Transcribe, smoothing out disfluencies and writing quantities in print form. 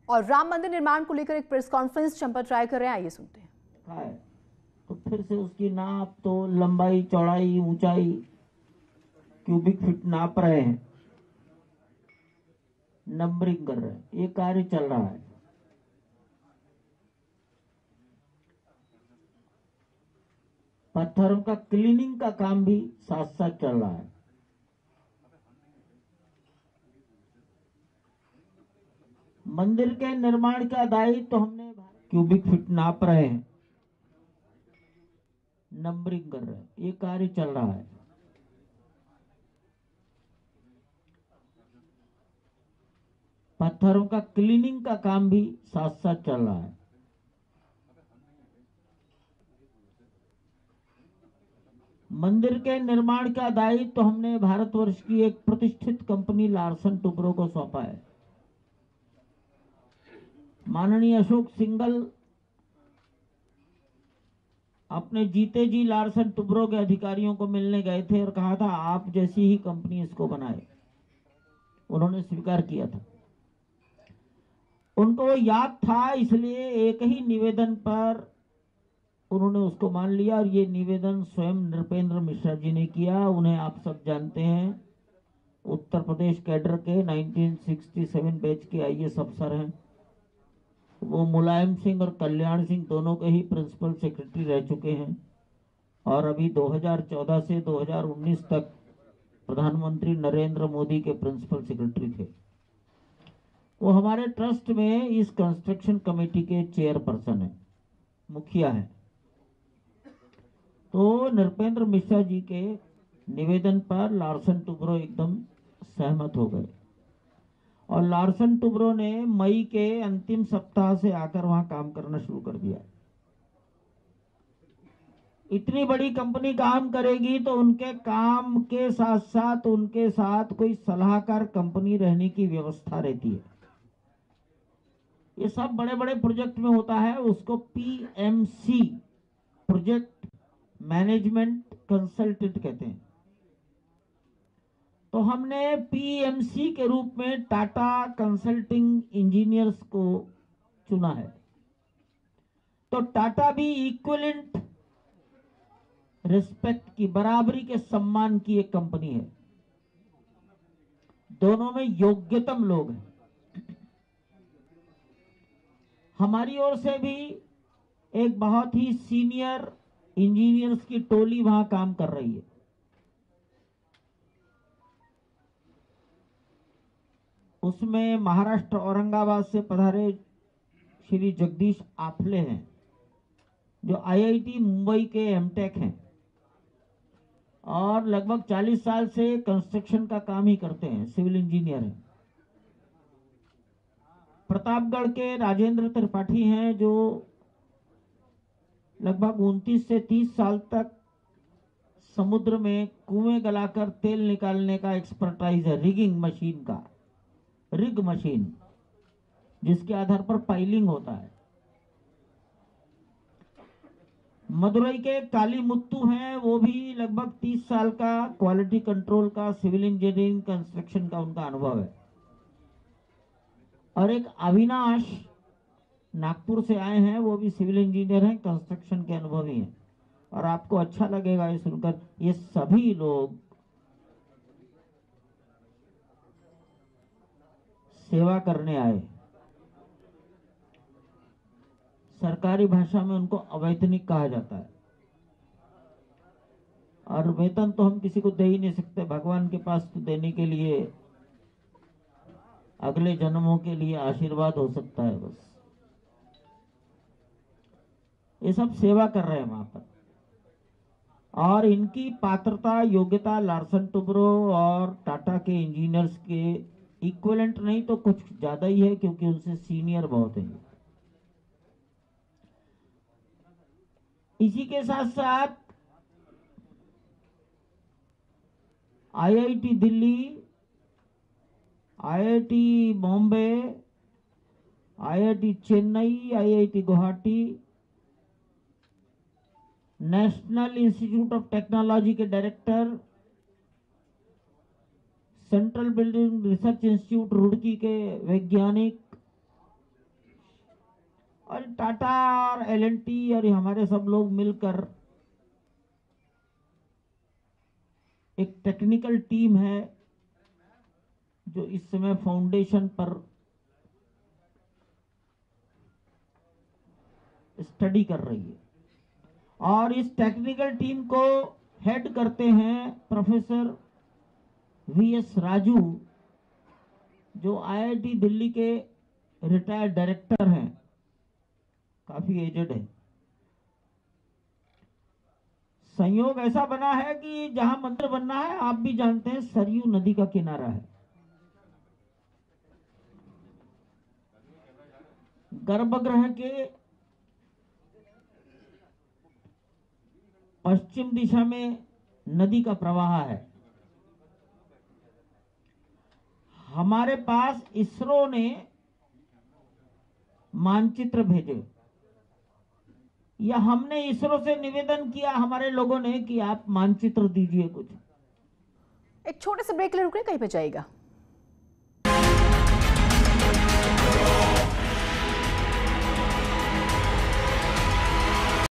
और राम मंदिर निर्माण को लेकर एक प्रेस कॉन्फ्रेंस चंपत राय कर रहे हैं, आइए सुनते हैं। तो फिर से उसकी नाप तो लंबाई चौड़ाई ऊंचाई क्यूबिक फीट नाप रहे हैं, नंबरिंग कर रहे हैं, ये कार्य चल रहा है। पत्थरों का क्लीनिंग का काम भी साथ साथ चल रहा है। मंदिर के निर्माण का दायित्व तो हमने क्यूबिक फीट नाप रहे हैं, नंबरिंग कर रहे हैं, ये कार्य चल रहा है। पत्थरों का क्लीनिंग का काम भी साथ साथ चल रहा है। मंदिर के निर्माण का दायित्व तो हमने भारतवर्ष की एक प्रतिष्ठित कंपनी लार्सन टुब्रो को सौंपा है। माननीय अशोक सिंघल अपने जीते जी लार्सन टुब्रो के अधिकारियों को मिलने गए थे और कहा था आप जैसी ही कंपनी इसको बनाए। उन्होंने स्वीकार किया था। उनको याद था, इसलिए एक ही निवेदन पर उन्होंने उसको मान लिया। और ये निवेदन स्वयं नृपेंद्र मिश्रा जी ने किया। उन्हें आप सब जानते हैं, उत्तर प्रदेश कैडर के 1967 बैच के आईएएस अफसर हैं। वो मुलायम सिंह और कल्याण सिंह दोनों के ही प्रिंसिपल सेक्रेटरी रह चुके हैं और अभी 2014 से 2019 तक प्रधानमंत्री नरेंद्र मोदी के प्रिंसिपल सेक्रेटरी थे। वो हमारे ट्रस्ट में इस कंस्ट्रक्शन कमेटी के चेयरपर्सन है, मुखिया है। तो नृपेंद्र मिश्रा जी के निवेदन पर लार्सन टुब्रो एकदम सहमत हो गए और लार्सन टुब्रो ने मई के अंतिम सप्ताह से आकर वहां काम करना शुरू कर दिया। इतनी बड़ी कंपनी काम करेगी तो उनके काम के साथ साथ उनके साथ कोई सलाहकार कंपनी रहने की व्यवस्था रहती है। ये सब बड़े बड़े प्रोजेक्ट में होता है, उसको पीएमसी, प्रोजेक्ट मैनेजमेंट कंसल्टेंट कहते हैं। तो हमने पीएमसी के रूप में टाटा कंसल्टिंग इंजीनियर्स को चुना है। तो टाटा भी इक्विवेलेंट रिस्पेक्ट की, बराबरी के सम्मान की एक कंपनी है। दोनों में योग्यतम लोग हैं। हमारी ओर से भी एक बहुत ही सीनियर इंजीनियर्स की टोली वहां काम कर रही है। उसमें महाराष्ट्र औरंगाबाद से पधारे श्री जगदीश आफले हैं, जो आईआईटी मुंबई के एमटेक हैं और लगभग 40 साल से कंस्ट्रक्शन का काम ही करते हैं, सिविल इंजीनियर हैं। प्रतापगढ़ के राजेंद्र त्रिपाठी हैं, जो लगभग 29 से 30 साल तक समुद्र में कुएं गलाकर तेल निकालने का एक्सपर्टाइज है, रिगिंग मशीन का, रिग मशीन जिसके आधार पर पाइलिंग होता है। मदुरई के काली मुत्तू हैं, वो भी लगभग 30 साल का क्वालिटी कंट्रोल का, सिविल इंजीनियरिंग कंस्ट्रक्शन का उनका अनुभव है। और एक अविनाश नागपुर से आए हैं, वो भी सिविल इंजीनियर हैं, कंस्ट्रक्शन के अनुभवी हैं। और आपको अच्छा लगेगा ये सुनकर, ये सभी लोग सेवा करने आए। सरकारी भाषा में उनको अवैतनिक कहा जाता है। और वेतन तो हम किसी को दे ही नहीं सकते, भगवान के पास तो देने के लिए अगले जन्मों के लिए आशीर्वाद हो सकता है बस। ये सब सेवा कर रहे हैं वहां पर। और इनकी पात्रता योग्यता लार्सन टुब्रो और टाटा के इंजीनियर्स के इक्विवेलेंट नहीं तो कुछ ज्यादा ही है, क्योंकि उनसे सीनियर बहुत है। इसी के साथ साथ IIT Delhi, IIT Bombay, IIT Chennai, IIT Guwahati, National Institute of Technology के director, Central Building Research Institute Roorkee के वैज्ञानिक, और टाटा और एल&टी और हमारे सब लोग मिलकर एक टेक्निकल टीम है जो इस समय फाउंडेशन पर स्टडी कर रही है, और इस टेक्निकल टीम को हेड करते हैं प्रोफेसर वीएस राजू, जो आईआईटी दिल्ली के रिटायर्ड डायरेक्टर हैं, काफी एजेड है। संयोग ऐसा बना है कि जहां मंदिर बनना है, आप भी जानते हैं, सरयू नदी का किनारा है। गर्भगृह के पश्चिम दिशा में नदी का प्रवाह है। हमारे पास इसरो ने मानचित्र भेजे, या हमने इसरो से निवेदन किया हमारे लोगों ने कि आप मानचित्र दीजिए कुछ। एक छोटे से ब्रेक ले रुक रहे, कहीं पे जाएगा।